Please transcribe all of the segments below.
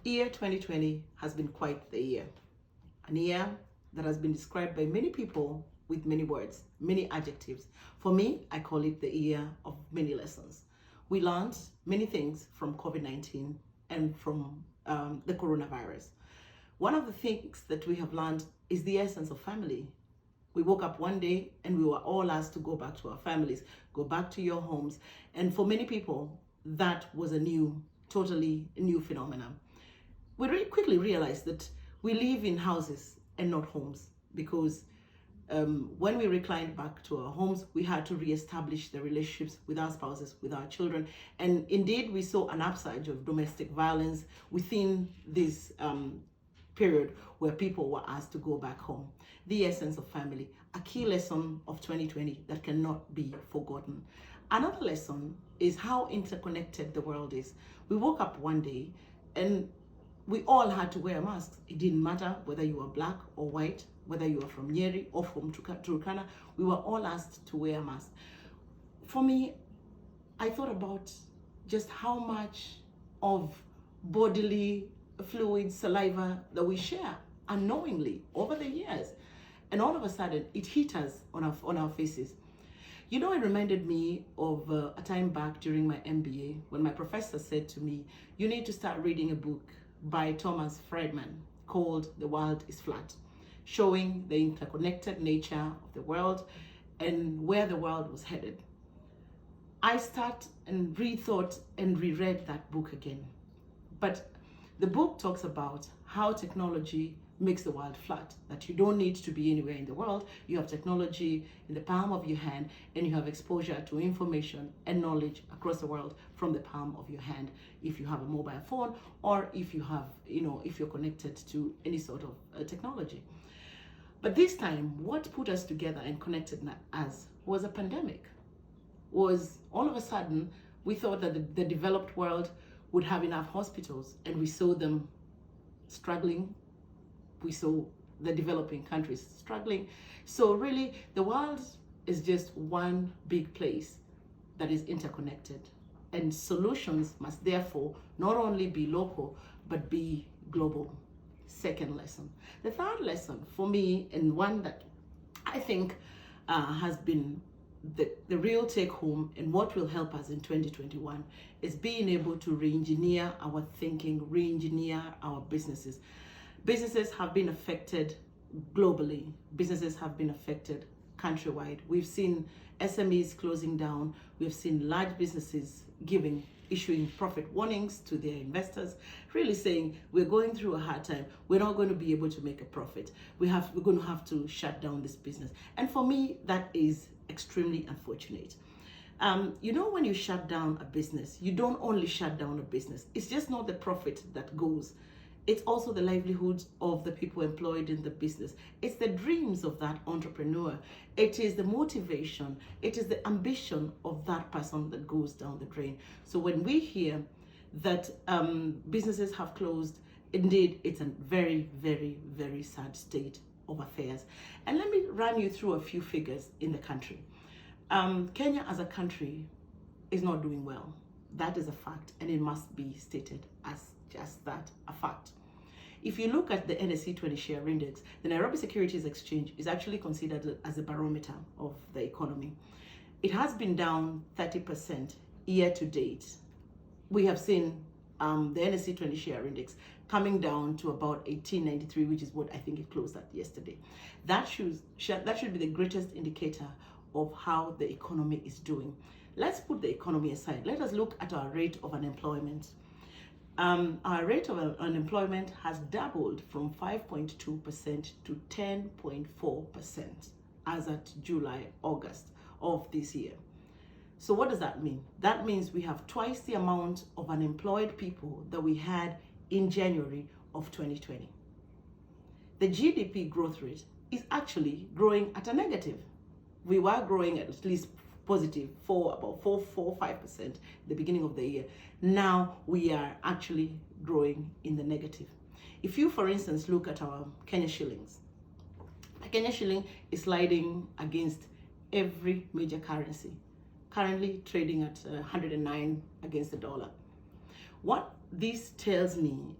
Year 2020 has been quite the year. An year that has been described by many people with many words, many adjectives. For me, I call it the year of many lessons. We learned many things from COVID-19 and from the coronavirus. One of the things that we have learned is the essence of family. We woke up one day and we were all asked to go back to our families, go back to your homes. And for many people, that was a totally new phenomenon. We really quickly realized that we live in houses and not homes because when we reclined back to our homes, we had to reestablish the relationships with our spouses, with our children. And indeed, we saw an upsurge of domestic violence within this period where people were asked to go back home. The essence of family, a key lesson of 2020 that cannot be forgotten. Another lesson is how interconnected the world is. We woke up one day and we all had to wear masks. It didn't matter whether you were black or white, whether you were from Nyeri or from Turkana, we were all asked to wear masks. For me, I thought about just how much of bodily fluid, saliva that we share unknowingly over the years. And all of a sudden, it hit us on our faces. You know, it reminded me of a time back during my MBA when my professor said to me, you need to start reading a book by Thomas Friedman called The World is Flat, showing the interconnected nature of the world and where the world was headed. I start and rethought and reread that book again. But the book talks about how technology makes the world flat, that you don't need to be anywhere in the world. You have technology in the palm of your hand and you have exposure to information and knowledge across the world from the palm of your hand. If you have a mobile phone or if you have, if you're connected to any sort of technology. But this time, what put us together and connected us was a pandemic. Was all of a sudden, we thought that the developed world would have enough hospitals and we saw them struggling. We saw the developing countries struggling. So really, the world is just one big place that is interconnected. And solutions must therefore not only be local, but be global. Second lesson. The third lesson for me, and one that I think has been the real take home and what will help us in 2021 is being able to re-engineer our thinking, re-engineer our businesses. Businesses have been affected globally. Businesses have been affected countrywide. We've seen SMEs closing down. We've seen large businesses issuing profit warnings to their investors, really saying, we're going through a hard time. We're not going to be able to make a profit. We're going to have to shut down this business. And for me, that is extremely unfortunate. When you shut down a business, you don't only shut down a business. It's just not the profit that goes. It's also the livelihoods of the people employed in the business. It's the dreams of that entrepreneur. It is the motivation. It is the ambition of that person that goes down the drain. So when we hear that businesses have closed, indeed, it's a very, very, very sad state of affairs. And let me run you through a few figures in the country. Kenya as a country is not doing well. That is a fact, and it must be stated as just that, a fact. If you look at the NSE 20 share index, the Nairobi Securities Exchange is actually considered as a barometer of the economy. It has been down 30% year to date. We have seen the NSE 20 share index coming down to about 1893, which is what I think it closed at yesterday. That should be the greatest indicator of how the economy is doing. Let's put the economy aside. Let us look at our rate of unemployment. Our rate of unemployment has doubled from 5.2% to 10.4% as at July, August of this year. So what does that mean? That means we have twice the amount of unemployed people that we had in January of 2020. The GDP growth rate is actually growing at a negative. We were growing at least positive for about 5% at the beginning of the year. Now we are actually growing in the negative. If you, for instance, look at our Kenya shillings, the Kenya shilling is sliding against every major currency, currently trading at 109 against the dollar. What this tells me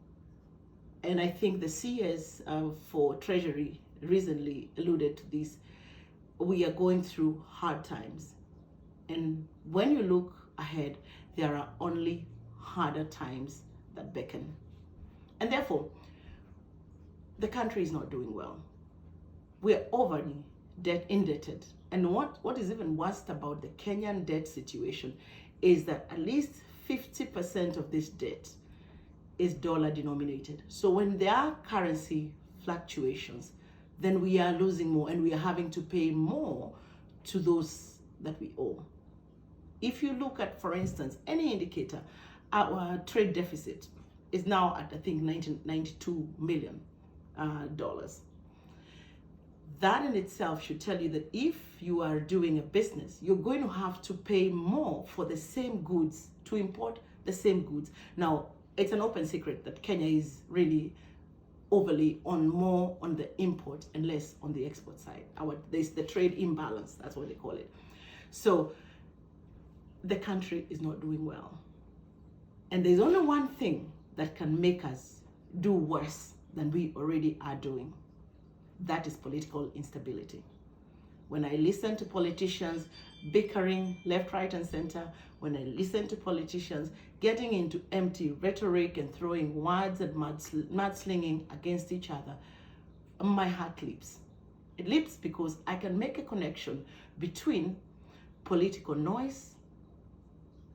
And I think the CS for Treasury recently alluded to this. We are going through hard times. And when you look ahead, there are only harder times that beckon. And therefore, the country is not doing well. We're overly indebted. And what is even worse about the Kenyan debt situation is that at least 50% of this debt is dollar denominated. So when there are currency fluctuations, then we are losing more and we are having to pay more to those that we owe. If you look at, for instance, any indicator, our trade deficit is now at, I think, $92 million. That in itself should tell you that if you are doing a business, you're going to have to pay more for the same goods, to import the same goods. Now, it's an open secret that Kenya is really overly more on the import and less on the export side. There's the trade imbalance, that's what they call it. So the country is not doing well. And there's only one thing that can make us do worse than we already are doing. That is political instability. When I listen to politicians bickering left, right, and center, when I listen to politicians getting into empty rhetoric and throwing words and mudslinging against each other, my heart leaps. It leaps because I can make a connection between political noise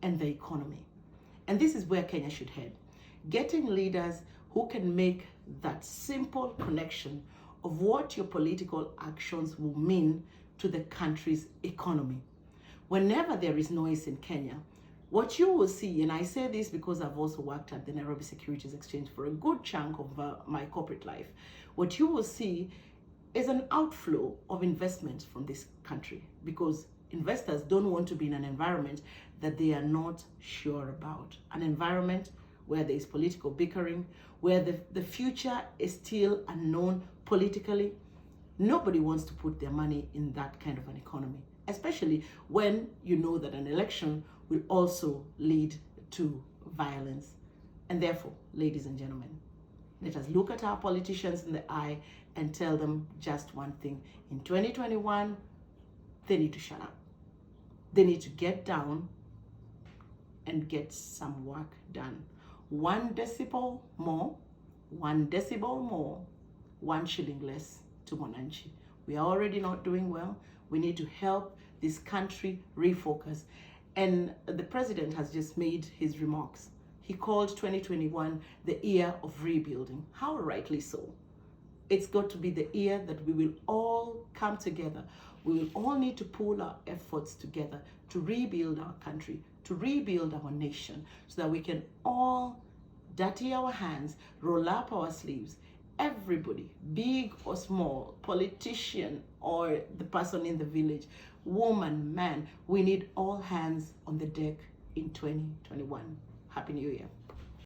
and the economy. And this is where Kenya should head. Getting leaders who can make that simple connection of what your political actions will mean to the country's economy. Whenever there is noise in Kenya, what you will see, and I say this because I've also worked at the Nairobi Securities Exchange for a good chunk of my corporate life, what you will see is an outflow of investment from this country, because investors don't want to be in an environment that they are not sure about, an environment where there is political bickering, where the future is still unknown politically. Nobody wants to put their money in that kind of an economy, especially when you know that an election will also lead to violence. And therefore, ladies and gentlemen, let us look at our politicians in the eye and tell them just one thing. In 2021, they need to shut up. They need to get down and get some work done. 1 decibel more, 1 decibel more, 1 shilling less to Mwananchi. We are already not doing well. We need to help this country refocus. And the president has just made his remarks. He called 2021 the year of rebuilding. How rightly so. It's got to be the year that we will all come together. We will all need to pool our efforts together to rebuild our country, to rebuild our nation, so that we can all dirty our hands, roll up our sleeves. Everybody, big or small, politician or the person in the village, woman, man, we need all hands on the deck in 2021. Happy New Year.